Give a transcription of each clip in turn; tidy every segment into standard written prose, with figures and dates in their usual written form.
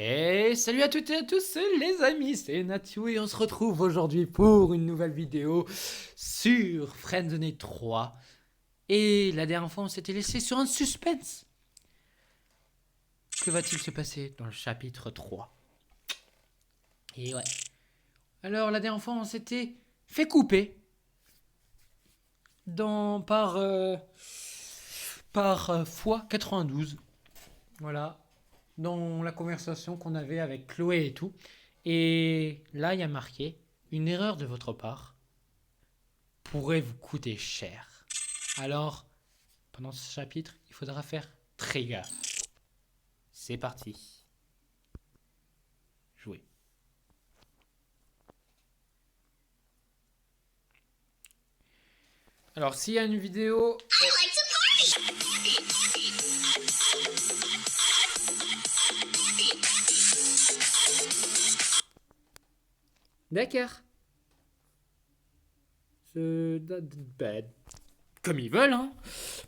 Et salut à toutes et à tous les amis, c'est Nathiou et on se retrouve aujourd'hui pour une nouvelle vidéo sur Friendzone 3. Et la dernière fois on s'était laissé sur un suspense. Que va-t-il se passer dans le chapitre 3? Et ouais. Alors la dernière fois on s'était fait couper par fois 92. Voilà. Dans la conversation qu'on avait avec Chloé et tout. Et là il y a marqué une erreur de votre part pourrait vous coûter cher. Alors, pendant ce chapitre, il faudra faire très gaffe. C'est parti. Jouer. Alors, s'il y a une vidéo... D'accord. Comme ils veulent, hein.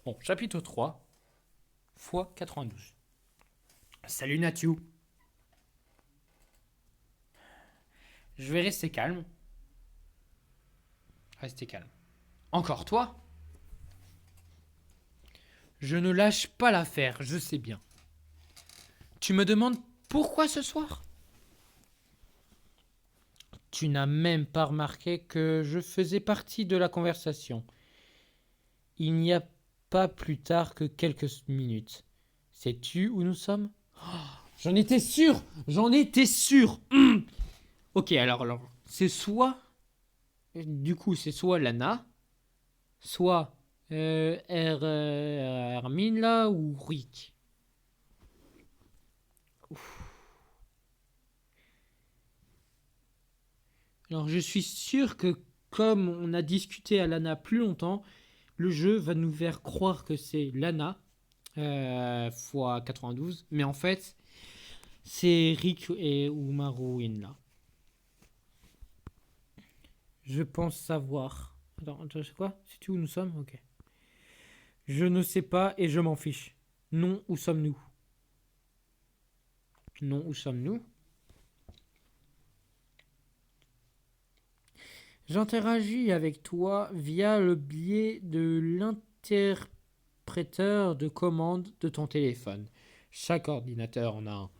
Bon, chapitre 3, fois 92. Salut Nathiou. Je vais rester calme. Restez calme. Encore toi? Je ne lâche pas l'affaire, je sais bien. Tu me demandes pourquoi ce soir? Tu n'as même pas remarqué que je faisais partie de la conversation. Il n'y a pas plus tard que quelques minutes. Sais-tu où nous sommes? J'en étais sûr. J'en étais sûr. Ok, alors, c'est soit... Du coup, c'est soit Lana, soit Hermine là, ou Rick. Alors, je suis sûr que comme on a discuté à Lana plus longtemps, le jeu va nous faire croire que c'est Lana fois 92, mais en fait, c'est Rick et Umaru Inla. Je pense savoir. Attends, c'est quoi? Sais-tu où nous sommes? Ok. Je ne sais pas et je m'en fiche. Non, où sommes-nous? Non, où sommes-nous? J'interagis avec toi via le biais de l'interpréteur de commande de ton téléphone. Chaque ordinateur en a un.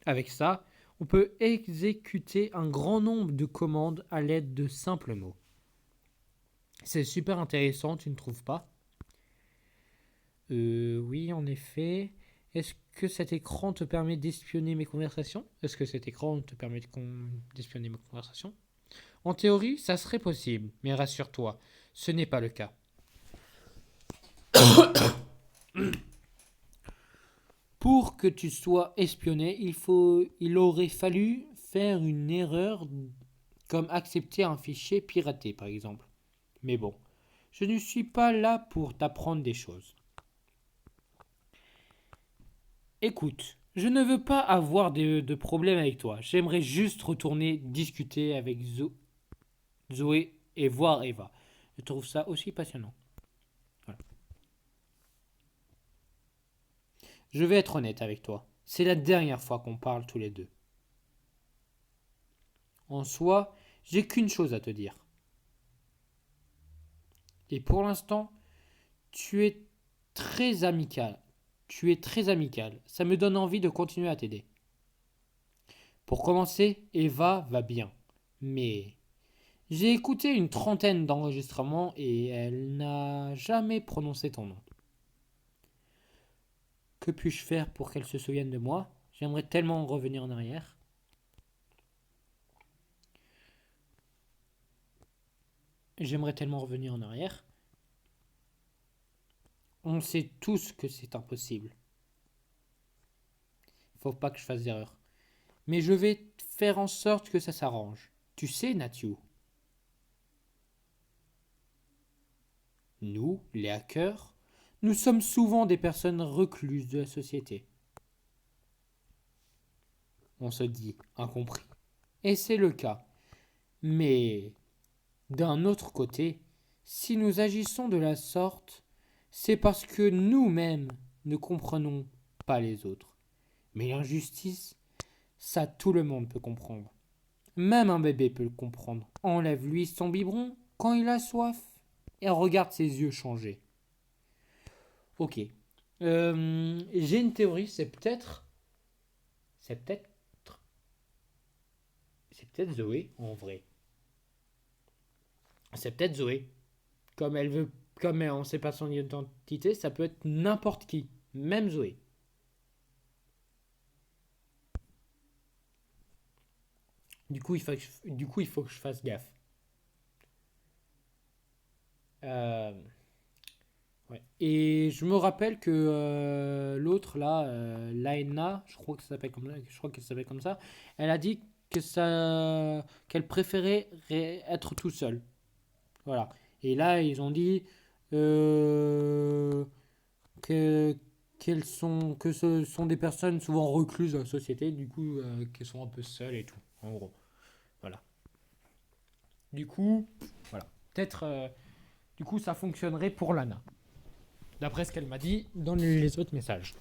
Avec ça, on peut exécuter un grand nombre de commandes à l'aide de simples mots. C'est super intéressant, tu ne trouves pas? Oui, en effet. Est-ce que cet écran te permet d'espionner mes conversations? Est-ce que cet écran te permet d'espionner mes conversations? En théorie, ça serait possible, mais rassure-toi, ce n'est pas le cas. Pour que tu sois espionné, il aurait fallu faire une erreur comme accepter un fichier piraté, par exemple. Mais bon, je ne suis pas là pour t'apprendre des choses. Écoute, je ne veux pas avoir de problème avec toi. J'aimerais juste retourner discuter avec Zoé et voir Eva. Je trouve ça aussi passionnant. Voilà. Je vais être honnête avec toi. C'est la dernière fois qu'on parle tous les deux. En soi, j'ai qu'une chose à te dire. Et pour l'instant, tu es très amical. Tu es très amical. Ça me donne envie de continuer à t'aider. Pour commencer, Eva va bien. Mais j'ai écouté une trentaine d'enregistrements et elle n'a jamais prononcé ton nom. Que puis-je faire pour qu'elle se souvienne de moi? J'aimerais tellement revenir en arrière. J'aimerais tellement revenir en arrière. On sait tous que c'est impossible. Faut pas que je fasse d'erreur. Mais je vais faire en sorte que ça s'arrange. Tu sais, Nathiou, nous, les hackers, nous sommes souvent des personnes recluses de la société. On se dit incompris. Et c'est le cas. Mais d'un autre côté, si nous agissons de la sorte, c'est parce que nous-mêmes ne comprenons pas les autres. Mais l'injustice, Ça, tout le monde peut comprendre. Même un bébé peut le comprendre. Enlève-lui son biberon quand il a soif et regarde ses yeux changer. Ok. J'ai une théorie, c'est peut-être, c'est peut-être Zoé en vrai. C'est peut-être Zoé. Comme elle veut, on ne sait pas son identité, ça peut être n'importe qui, même Zoé. Du coup, il faut que je fasse gaffe. Euh, ouais. Et je me rappelle que l'autre là, Laena, je crois qu'elle s'appelle comme ça, elle a dit qu'elle préférait être tout seul. Voilà. Et là, ils ont dit euh, que que ce sont des personnes souvent recluses dans la société, du coup, qui sont un peu seules et tout. En gros, voilà. Du coup, voilà. Peut-être, du coup, ça fonctionnerait pour Lana. D'après ce qu'elle m'a dit dans les autres messages.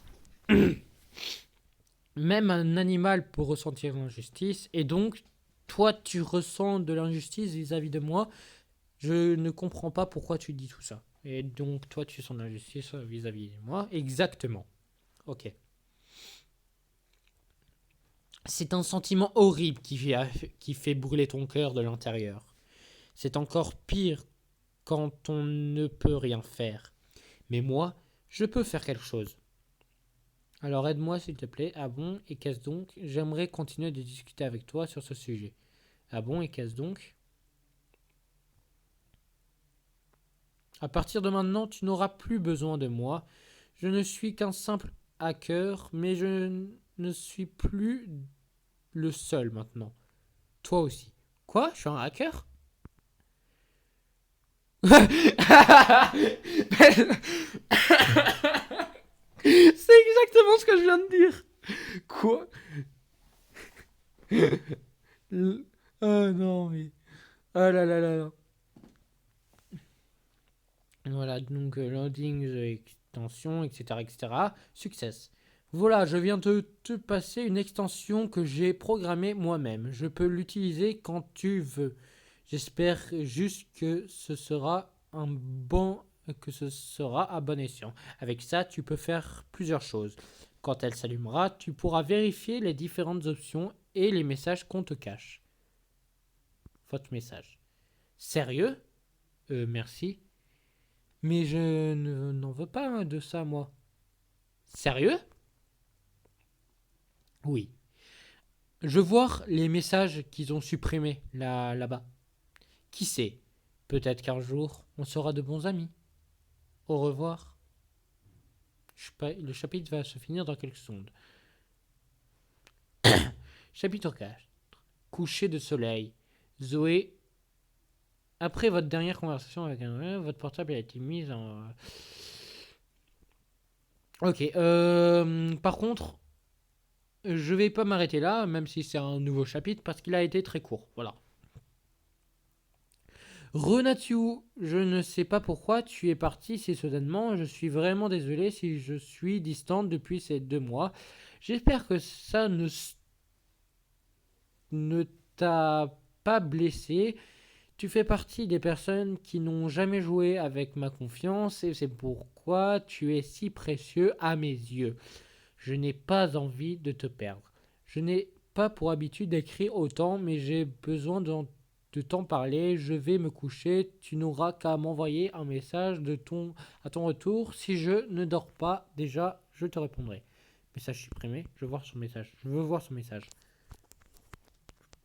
Même un animal peut ressentir l'injustice, et donc, toi, tu ressens de l'injustice vis-à-vis de moi. Je ne comprends pas pourquoi tu dis tout ça. Et donc, toi, tu sens l'injustice vis-à-vis de moi. Exactement. Ok. C'est un sentiment horrible qui fait brûler ton cœur de l'intérieur. C'est encore pire quand on ne peut rien faire. Mais moi, je peux faire quelque chose. Alors aide-moi s'il te plaît. Ah bon, et qu'est-ce donc? J'aimerais continuer de discuter avec toi sur ce sujet. Ah bon, et qu'est-ce donc? À partir de maintenant, tu n'auras plus besoin de moi. Je ne suis qu'un simple hacker, mais je ne suis plus le seul maintenant. Toi aussi. Quoi? Je suis un hacker? C'est exactement ce que je viens de dire. Quoi? Oh non, mais. Oh là là là là. Voilà, donc loading extension, etc. etc. Success. Voilà, je viens de te passer une extension que j'ai programmée moi-même. Je peux l'utiliser quand tu veux. J'espère juste que ce sera à bon escient. Avec ça, tu peux faire plusieurs choses. Quand elle s'allumera, tu pourras vérifier les différentes options et les messages qu'on te cache. Votre message. Sérieux? Merci. Mais n'en veux pas de ça, moi. Sérieux? Oui. Je vois les messages qu'ils ont supprimés là-bas. Qui sait? Peut-être qu'un jour, on sera de bons amis. Au revoir. Le chapitre va se finir dans quelques secondes. Chapitre 4. Coucher de soleil. Zoé, après votre dernière conversation avec un votre portable a été mis en... Ok. Par contre, je vais pas m'arrêter là, même si c'est un nouveau chapitre, parce qu'il a été très court. Voilà. Renatsu, je ne sais pas pourquoi tu es parti si soudainement. Je suis vraiment désolé si je suis distante depuis ces 2 mois. J'espère que ça ne t'a pas blessé. Tu fais partie des personnes qui n'ont jamais joué avec ma confiance et c'est pourquoi tu es si précieux à mes yeux. Je n'ai pas envie de te perdre. Je n'ai pas pour habitude d'écrire autant, mais j'ai besoin de t'en parler. Je vais me coucher. Tu n'auras qu'à m'envoyer un message à ton retour. Si je ne dors pas déjà, je te répondrai. Message supprimé. Je veux voir son message. Je veux voir son message.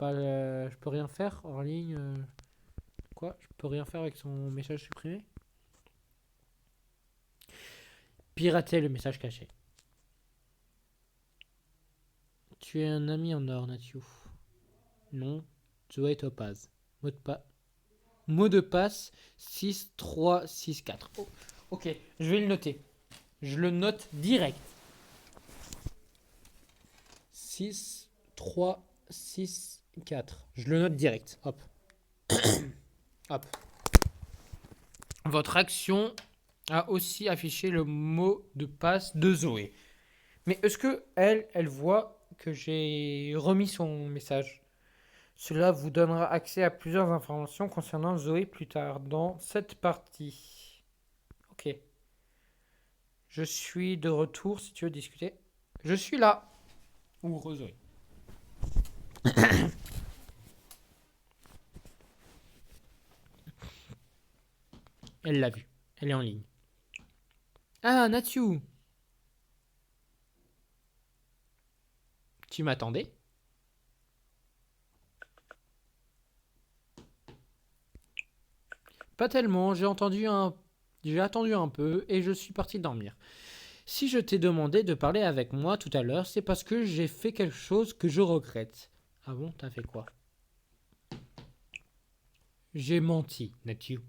Je peux rien faire hors ligne. Quoi? Je peux rien faire avec son message supprimé? Pirater le message caché. Tu es un ami en or, Nathiou. Non, Zoé Topaz. Mot de passe 6364. Oh, ok, je vais le noter. Je le note direct. 6, 3, 6, 4. Je le note direct. Hop. Hop. Votre action a aussi affiché le mot de passe de Zoé. Mais est-ce que elle voit que j'ai remis son message. Cela vous donnera accès à plusieurs informations concernant Zoé plus tard dans cette partie. Ok. Je suis de retour si tu veux discuter. Je suis là. Ou Zoé. Elle l'a vu. Elle est en ligne. Ah, Natsu. Tu m'attendais? Pas tellement, j'ai attendu un peu et je suis parti dormir. Si je t'ai demandé de parler avec moi tout à l'heure, c'est parce que j'ai fait quelque chose que je regrette. Ah bon, t'as fait quoi? J'ai menti, Natsu.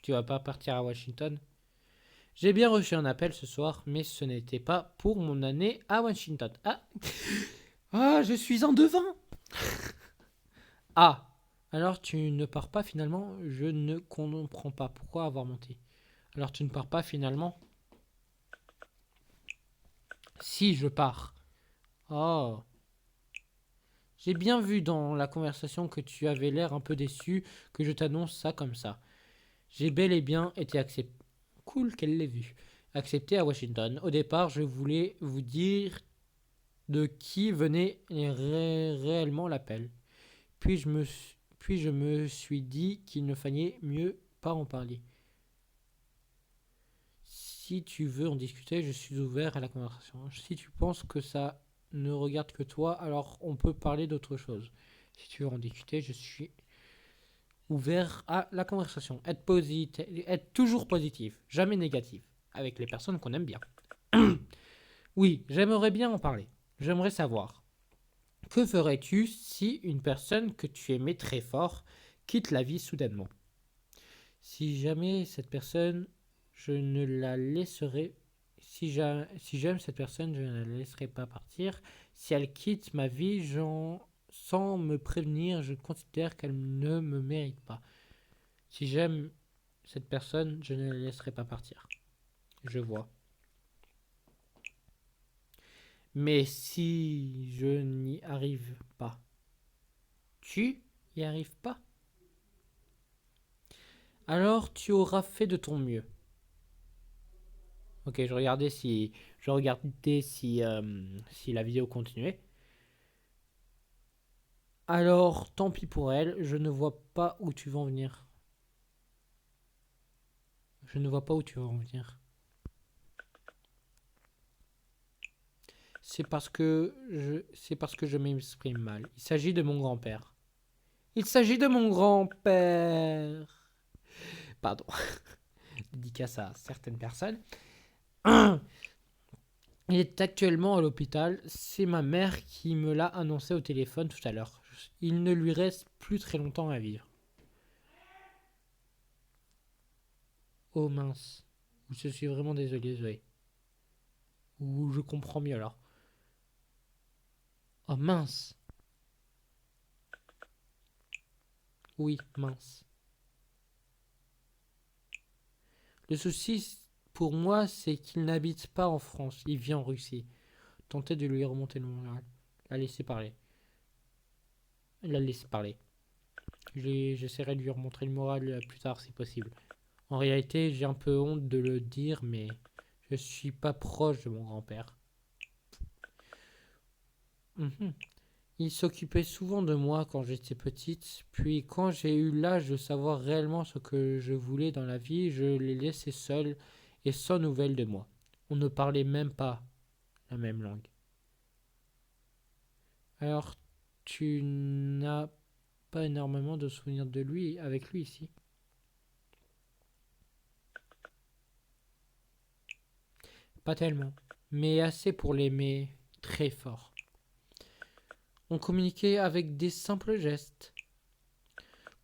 Tu vas pas partir à Washington? J'ai bien reçu un appel ce soir, mais ce n'était pas pour mon année à Washington. Ah, ah, je suis en devant. Ah, alors tu ne pars pas finalement? Je ne comprends pas. Pourquoi avoir menti? Alors tu ne pars pas finalement? Si, je pars. Oh. J'ai bien vu dans la conversation que tu avais l'air un peu déçu que je t'annonce ça comme ça. J'ai bel et bien été accepté. Cool qu'elle l'ait vu. Accepté à Washington. Au départ, je voulais vous dire de qui venait réellement l'appel. Puis je me suis dit qu'il ne fallait mieux pas en parler. Si tu veux en discuter, je suis ouvert à la conversation. Si tu penses que ça ne regarde que toi, alors on peut parler d'autre chose. Si tu veux en discuter, je suis ouvert à la conversation. Être toujours positif, jamais négatif, avec les personnes qu'on aime bien. Oui, j'aimerais bien en parler. J'aimerais savoir. Que ferais-tu si une personne que tu aimais très fort quitte la vie soudainement? Si jamais cette personne, je ne la laisserai. Si j'aime cette personne, je ne la laisserai pas partir. Si elle quitte ma vie, sans me prévenir, je considère qu'elle ne me mérite pas. Si j'aime cette personne, je ne la laisserai pas partir. Je vois. Mais si je n'y arrive pas, tu n'y arrives pas? Alors tu auras fait de ton mieux. Ok, je regardais si la vidéo continuait. Alors, tant pis pour elle, je ne vois pas où tu vas en venir. Je ne vois pas où tu vas en venir. C'est parce que je m'exprime mal. Il s'agit de mon grand-père. Il s'agit de mon grand-père. Pardon. Dédicace à certaines personnes. Il est actuellement à l'hôpital. C'est ma mère qui me l'a annoncé au téléphone tout à l'heure. Il ne lui reste plus très longtemps à vivre. Oh mince. Je suis vraiment désolé, Zoé. Ou je comprends mieux alors. Oh mince. Oui, mince. Le souci pour moi, c'est qu'il n'habite pas en France. Il vit en Russie. Tentez de lui remonter le moral. La laisser parler. La laisser parler. J'essaierai de lui remontrer le moral plus tard si possible. En réalité, j'ai un peu honte de le dire, mais je suis pas proche de mon grand-père. Mhm. Il s'occupait souvent de moi quand j'étais petite, puis quand j'ai eu l'âge de savoir réellement ce que je voulais dans la vie, je l'ai laissé seul et sans nouvelles de moi. On ne parlait même pas la même langue. Alors, tu n'as pas énormément de souvenirs de lui avec lui ici? Pas tellement, mais assez pour l'aimer très fort. On communiquait avec des simples gestes.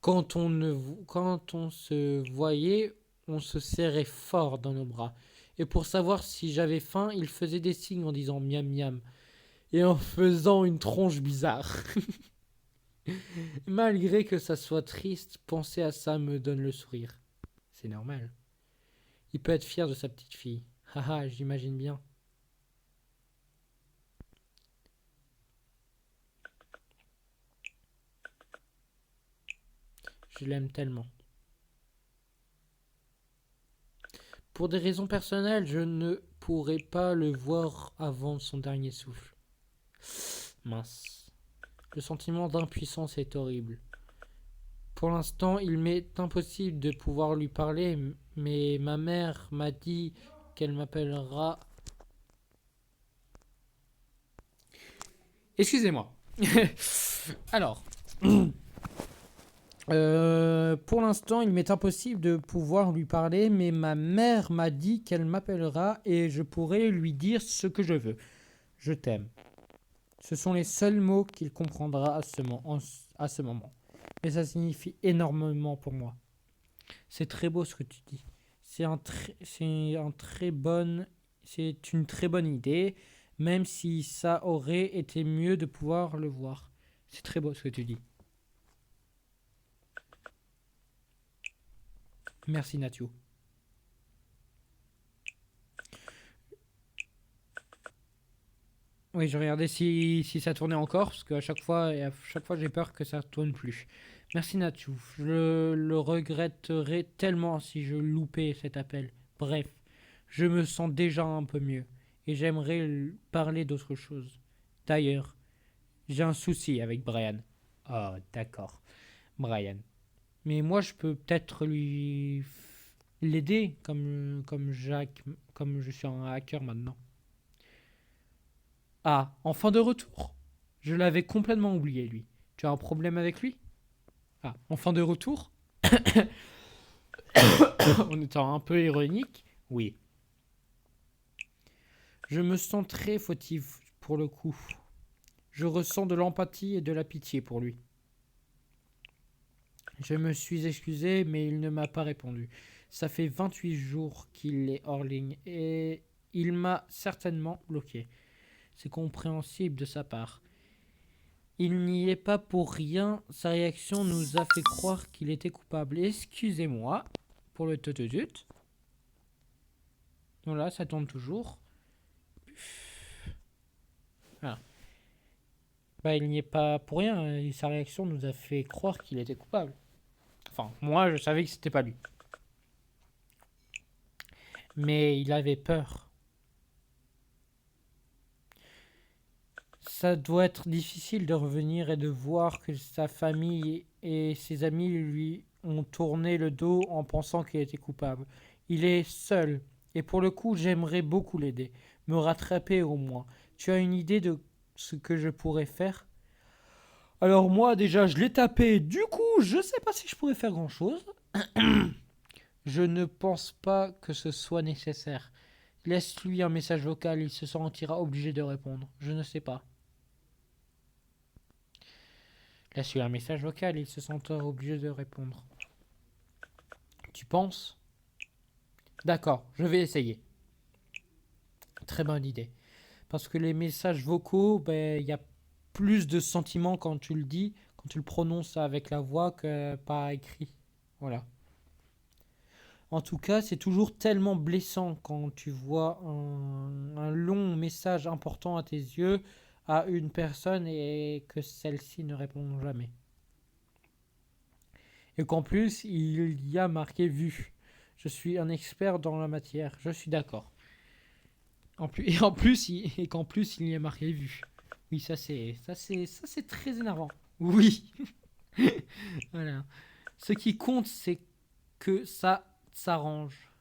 Quand on se voyait, on se serrait fort dans nos bras. Et pour savoir si j'avais faim, il faisait des signes en disant miam miam et en faisant une tronche bizarre. Malgré que ça soit triste, penser à ça me donne le sourire. C'est normal. Il peut être fier de sa petite fille. Haha, j'imagine bien. Je l'aime tellement. Pour des raisons personnelles, je ne pourrai pas le voir avant son dernier souffle. Mince. Le sentiment d'impuissance est horrible. Pour l'instant, il m'est impossible de pouvoir lui parler, mais ma mère m'a dit qu'elle m'appellera... Excusez-moi. Alors, pour l'instant, il m'est impossible de pouvoir lui parler, mais ma mère m'a dit qu'elle m'appellera et je pourrai lui dire ce que je veux. Je t'aime. Ce sont les seuls mots qu'il comprendra à ce moment. Mais ça signifie énormément pour moi. C'est très beau ce que tu dis. C'est une très bonne idée, même si ça aurait été mieux de pouvoir le voir. C'est très beau ce que tu dis. Merci Nathiou. Oui, je regardais si ça tournait encore, parce qu'à chaque fois j'ai peur que ça tourne plus. Merci Nathiou. Je le regretterais tellement si je loupais cet appel. Bref, je me sens déjà un peu mieux, et j'aimerais parler d'autre chose. D'ailleurs, j'ai un souci avec Brian. Oh, d'accord. Brian. Mais moi, je peux peut-être l'aider, comme je suis un hacker maintenant. Ah, enfin de retour. Je l'avais complètement oublié, lui. Tu as un problème avec lui? Ah, enfin de retour? En étant un peu ironique, oui. Je me sens très fautif pour le coup. Je ressens de l'empathie et de la pitié pour lui. Je me suis excusé, mais il ne m'a pas répondu. Ça fait 28 jours qu'il est hors ligne et il m'a certainement bloqué. C'est compréhensible de sa part. Il n'y est pas pour rien. Sa réaction nous a fait croire qu'il était coupable. Excusez-moi pour le tututut. Voilà, ça tourne toujours. Ah. Bah, il n'y est pas pour rien. Sa réaction nous a fait croire qu'il était coupable. Enfin, moi, je savais que c'était pas lui. Mais il avait peur. Ça doit être difficile de revenir et de voir que sa famille et ses amis lui ont tourné le dos en pensant qu'il était coupable. Il est seul, et pour le coup, j'aimerais beaucoup l'aider, me rattraper au moins. Tu as une idée de ce que je pourrais faire? Alors moi, déjà, je l'ai tapé, du coup, je sais pas si je pourrais faire grand-chose. Je ne pense pas que ce soit nécessaire. Laisse-lui un message vocal, il se sentira obligé de répondre. Je ne sais pas. Laisse-lui un message vocal, il se sentira obligé de répondre. Tu penses? D'accord, je vais essayer. Très bonne idée. Parce que les messages vocaux, ben, y a plus de sentiments quand tu le dis, quand tu le prononces avec la voix que par écrit. Voilà. En tout cas, c'est toujours tellement blessant quand tu vois un long message important à tes yeux à une personne et que celle-ci ne répond jamais. Et qu'en plus, il y a marqué vu. Je suis un expert dans la matière, je suis d'accord. Et qu'en plus, il y a marqué vu. Oui, ça c'est très énervant. Oui. Voilà. Ce qui compte, c'est que ça s'arrange.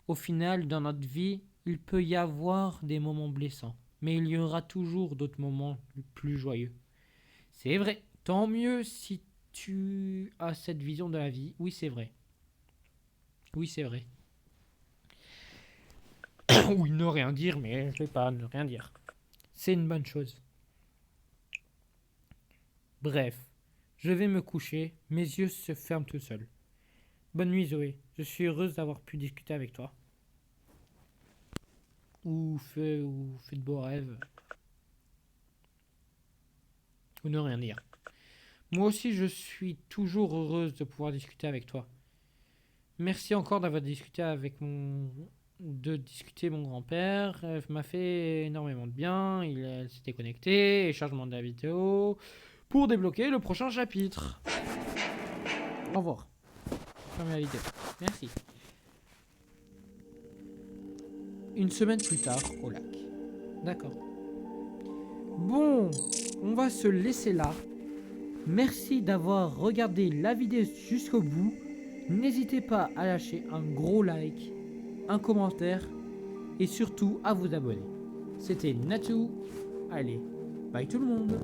Au final, dans notre vie, il peut y avoir des moments blessants, mais il y aura toujours d'autres moments plus joyeux. C'est vrai. Tant mieux si tu as cette vision de la vie. Oui, c'est vrai. Oui, c'est vrai. Oui, ne rien dire, mais je vais pas ne rien dire. C'est une bonne chose. Bref, je vais me coucher. Mes yeux se ferment tout seuls. Bonne nuit, Zoé. Je suis heureuse d'avoir pu discuter avec toi. Ou fais de beaux rêves. Ou ne rien dire. Moi aussi, je suis toujours heureuse de pouvoir discuter avec toi. Merci encore d'avoir discuté mon grand-père. Elle m'a fait énormément de bien. Elle s'était connecté. Et chargement de la vidéo pour débloquer le prochain chapitre. Au revoir. Fermez la vidéo. Merci. Une semaine plus tard, au lac. D'accord. Bon, on va se laisser là. Merci d'avoir regardé la vidéo jusqu'au bout. N'hésitez pas à lâcher un gros like, un commentaire et surtout à vous abonner. C'était Natou. Allez, bye tout le monde.